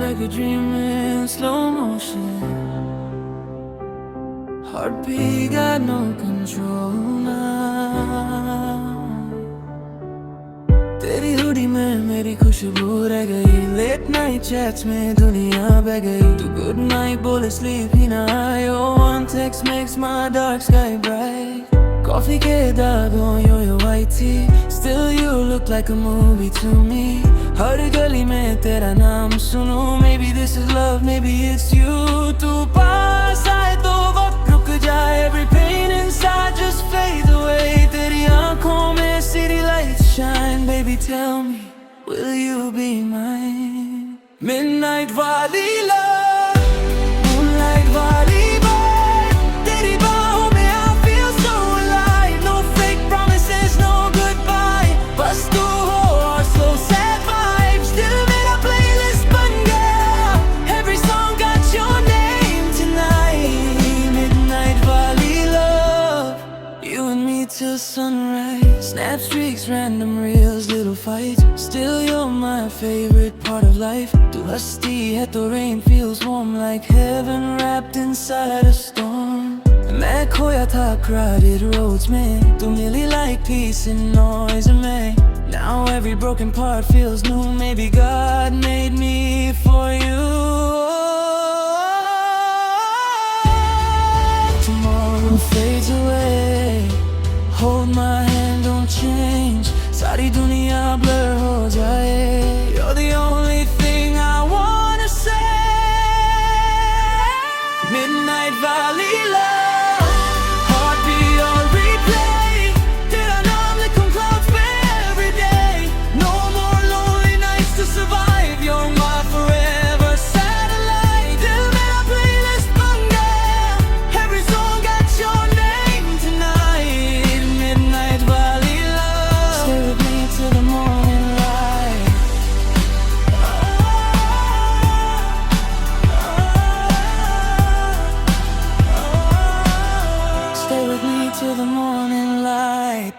like a dream in slow motion. Heartbeat got no control now. तेरी hoodie में मेरी खुशबू रह गई, लेट नाइट चैट्स में दुनिया बह गई. तू गुड नाइट बोले स्लीप ही ना आए. Your one text makes my dark sky bright. Coffee के दागों your white tea. Still you look like a movie to me. हर गली में तेरा नाम सुनूं. Maybe this is love, maybe it's you. तू पास आए तो वक्त रुक जाए. Every pain inside just fade away. तेरी आँखों में city lights shine. Baby tell me, will you be mine? Midnight wali love, moonlight wali boy. तेरी बाहों में I feel so alive. No fake promises, no goodbye. बस तू हो और slow sad vibes. दिल मेरा playlist बन गया. Every song got your name tonight. Midnight wali love, you and me till sunrise. Snap streaks, random reels, little fights. Still you're my favorite part of life. तू हंसती है तो rain feels warm like heaven wrapped inside a storm. मैं खोया था crowded roads में, तू मिली like peace in noise में. Now every broken part feels new. Maybe God made me for you. Tomorrow fades away. Hold my hand, don't change. सारी दुनिया blur हो जाए. You're the only thing I wanna say. Midnight valley love, heartbeat on replay. तेरा नाम लिखूं clouds पे every day. No more lonely nights to survive. You're my forever satellite. दिल मेरा playlist बन गया. Every song got your name tonight. Midnight valley love, stay with me till the morning light. Stay with me till the morning light.